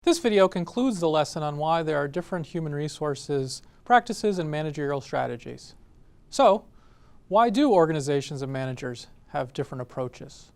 This video concludes the lesson on why there are different human resources practices and managerial strategies. So, why do organizations and managers have different approaches?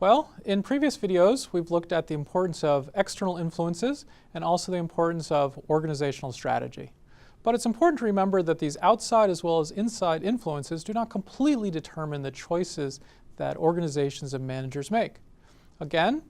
Well, in previous videos, we've looked at the importance of external influences and also the importance of organizational strategy. But it's important to remember that these outside as well as inside influences do not completely determine the choices that organizations and managers make. Again,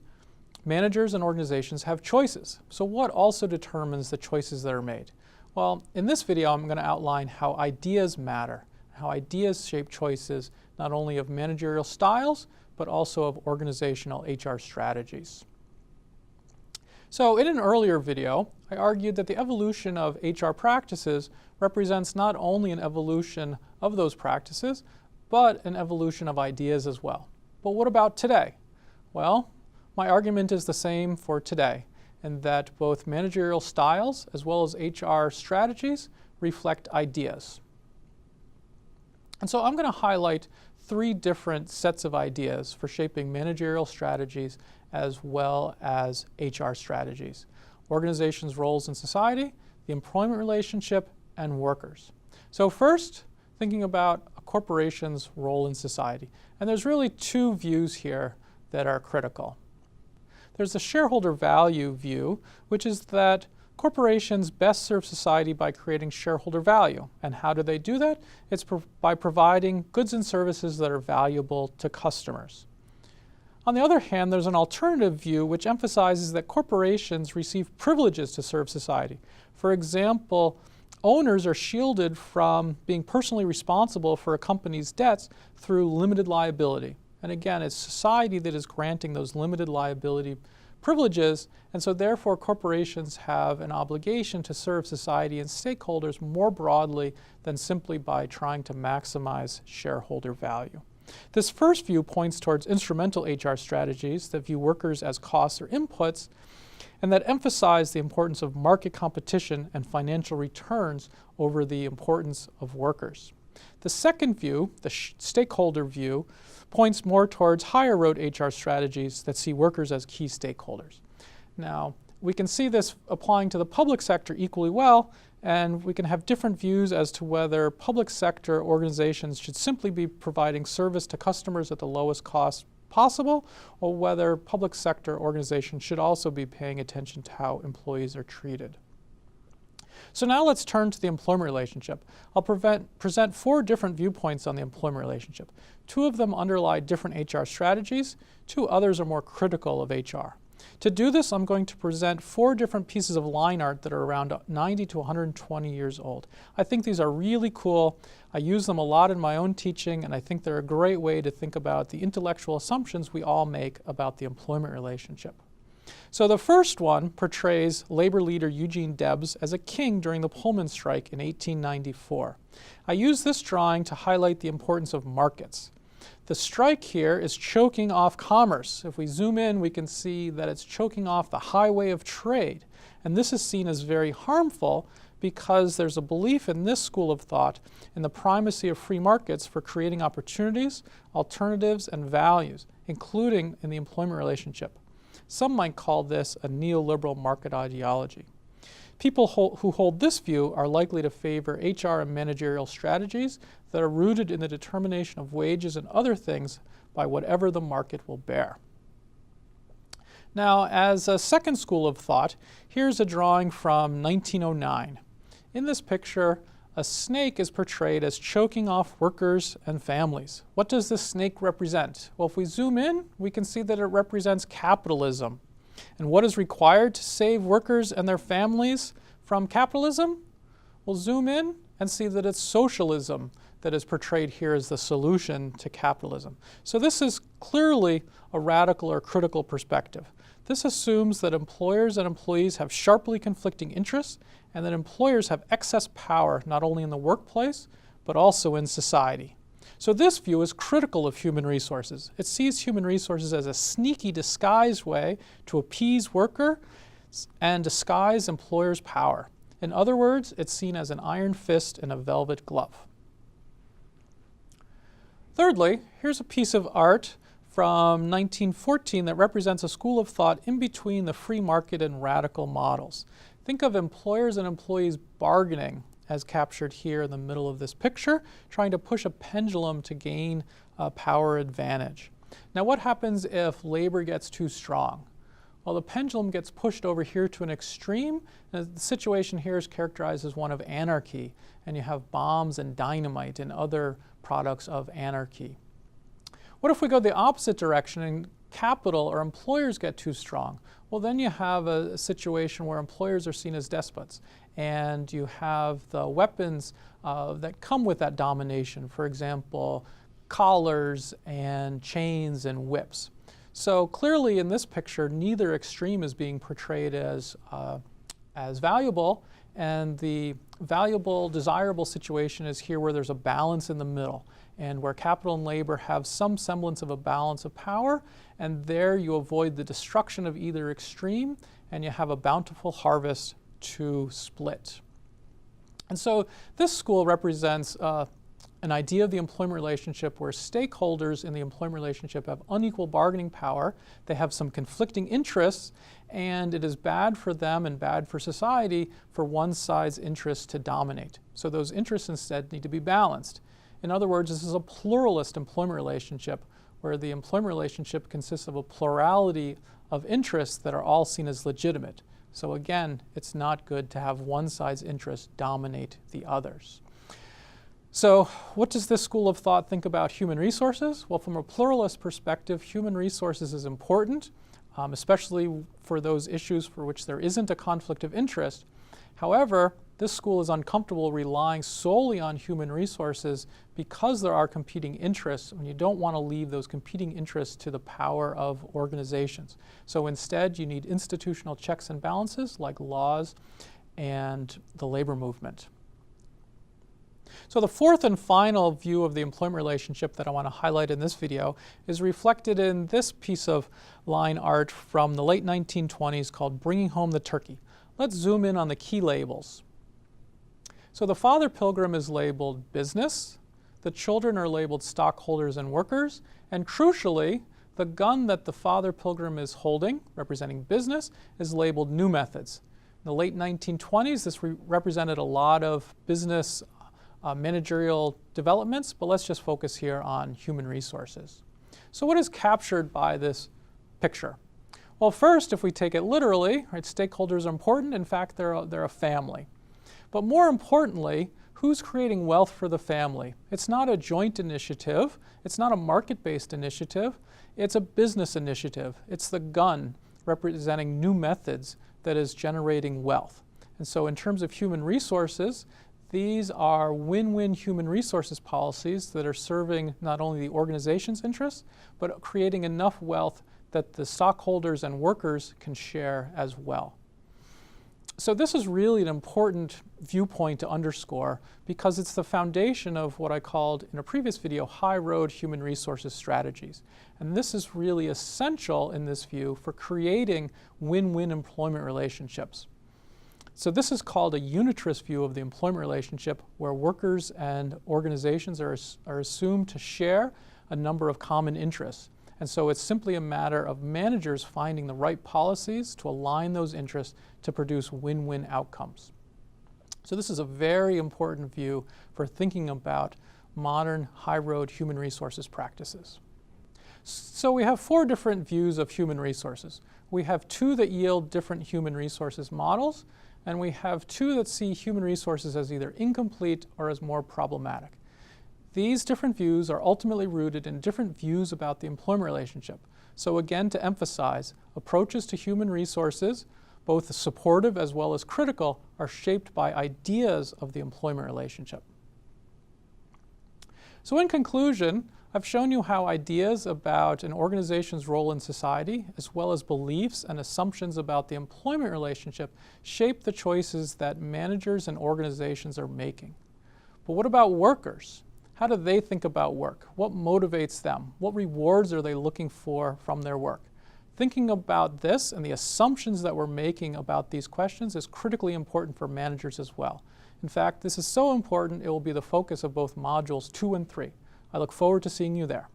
managers and organizations have choices. So what also determines the choices that are made? Well, in this video, I'm going to outline how ideas matter, how ideas shape choices not only of managerial styles, but also of organizational HR strategies. So in an earlier video, I argued that the evolution of HR practices represents not only an evolution of those practices, but an evolution of ideas as well. But what about today? Well, my argument is the same for today, in that both managerial styles as well as HR strategies reflect ideas. And so I'm going to highlight three different sets of ideas for shaping managerial strategies as well as HR strategies: organizations' roles in society, the employment relationship, and workers. So first, thinking about a corporation's role in society. And there's really two views here that are critical. There's the shareholder value view, which is that corporations best serve society by creating shareholder value. And how do they do that? It's by providing goods and services that are valuable to customers. On the other hand, there's an alternative view which emphasizes that corporations receive privileges to serve society. For example, owners are shielded from being personally responsible for a company's debts through limited liability. And again, it's society that is granting those limited liability privileges, and so therefore corporations have an obligation to serve society and stakeholders more broadly than simply by trying to maximize shareholder value. This first view points towards instrumental HR strategies that view workers as costs or inputs, and that emphasize the importance of market competition and financial returns over the importance of workers. The second view, the stakeholder view, points more towards higher road HR strategies that see workers as key stakeholders. Now, we can see this applying to the public sector equally well, and we can have different views as to whether public sector organizations should simply be providing service to customers at the lowest cost possible, or whether public sector organizations should also be paying attention to how employees are treated. So now let's turn to the employment relationship. I'll present four different viewpoints on the employment relationship. Two of them underlie different HR strategies. Two others are more critical of HR. To do this, I'm going to present four different pieces of line art that are around 90 to 120 years old. I think these are really cool. I use them a lot in my own teaching, and I think they're a great way to think about the intellectual assumptions we all make about the employment relationship. So the first one portrays labor leader Eugene Debs as a king during the Pullman strike in 1894. I use this drawing to highlight the importance of markets. The strike here is choking off commerce. If we zoom in, we can see that it's choking off the highway of trade. And this is seen as very harmful because there's a belief in this school of thought in the primacy of free markets for creating opportunities, alternatives, and values, including in the employment relationship. Some might call this a neoliberal market ideology. People who hold this view are likely to favor HR and managerial strategies that are rooted in the determination of wages and other things by whatever the market will bear. Now, as a second school of thought, here's a drawing from 1909. In this picture, a snake is portrayed as choking off workers and families. What does this snake represent? Well, if we zoom in, we can see that it represents capitalism. And what is required to save workers and their families from capitalism? We'll zoom in and see that it's socialism that is portrayed here as the solution to capitalism. So this is clearly a radical or critical perspective. This assumes that employers and employees have sharply conflicting interests and that employers have excess power not only in the workplace, but also in society. So this view is critical of human resources. It sees human resources as a sneaky, disguised way to appease workers and disguise employers' power. In other words, it's seen as an iron fist in a velvet glove. Thirdly, here's a piece of art from 1914 that represents a school of thought in between the free market and radical models. Think of employers and employees bargaining, as captured here in the middle of this picture, trying to push a pendulum to gain a power advantage. Now, what happens if labor gets too strong? Well, the pendulum gets pushed over here to an extreme, and the situation here is characterized as one of anarchy, and you have bombs and dynamite and other products of anarchy. What if we go the opposite direction and capital or employers get too strong? Well, then you have a situation where employers are seen as despots, and you have the weapons that come with that domination. For example, collars and chains and whips. So clearly in this picture, neither extreme is being portrayed as valuable, and the valuable, desirable situation is here where there's a balance in the middle, and where capital and labor have some semblance of a balance of power, and there you avoid the destruction of either extreme, and you have a bountiful harvest to split. And so this school represents an idea of the employment relationship where stakeholders in the employment relationship have unequal bargaining power, they have some conflicting interests, and it is bad for them and bad for society for one side's interests to dominate. So those interests instead need to be balanced. In other words, this is a pluralist employment relationship where the employment relationship consists of a plurality of interests that are all seen as legitimate. So again, it's not good to have one side's interests dominate the others. So what does this school of thought think about human resources? Well, from a pluralist perspective, human resources is important, especially for those issues for which there isn't a conflict of interest. However, this school is uncomfortable relying solely on human resources because there are competing interests, and you don't want to leave those competing interests to the power of organizations. So instead, you need institutional checks and balances like laws and the labor movement. So the fourth and final view of the employment relationship that I want to highlight in this video is reflected in this piece of line art from the late 1920s called Bringing Home the Turkey. Let's zoom in on the key labels. So the father pilgrim is labeled business, the children are labeled stockholders and workers, and crucially, the gun that the father pilgrim is holding, representing business, is labeled new methods. In the late 1920s, this represented a lot of business managerial developments, but let's just focus here on human resources. So what is captured by this picture? Well, first, if we take it literally, right, stakeholders are important. In fact, they're a family. But more importantly, who's creating wealth for the family? It's not a joint initiative. It's not a market-based initiative. It's a business initiative. It's the gun representing new methods that is generating wealth. And so in terms of human resources, these are win-win human resources policies that are serving not only the organization's interests, but creating enough wealth that the stockholders and workers can share as well. So this is really an important viewpoint to underscore because it's the foundation of what I called in a previous video, high road human resources strategies. And this is really essential in this view for creating win-win employment relationships. So this is called a unitarist view of the employment relationship where workers and organizations are assumed to share a number of common interests. And so it's simply a matter of managers finding the right policies to align those interests to produce win-win outcomes. So this is a very important view for thinking about modern high-road human resources practices. So we have four different views of human resources. We have two that yield different human resources models, and we have two that see human resources as either incomplete or as more problematic. These different views are ultimately rooted in different views about the employment relationship. So again, to emphasize, approaches to human resources, both supportive as well as critical, are shaped by ideas of the employment relationship. So in conclusion, I've shown you how ideas about an organization's role in society, as well as beliefs and assumptions about the employment relationship, shape the choices that managers and organizations are making. But what about workers? How do they think about work? What motivates them? What rewards are they looking for from their work? Thinking about this and the assumptions that we're making about these questions is critically important for managers as well. In fact, this is so important it will be the focus of both modules 2 and 3. I look forward to seeing you there.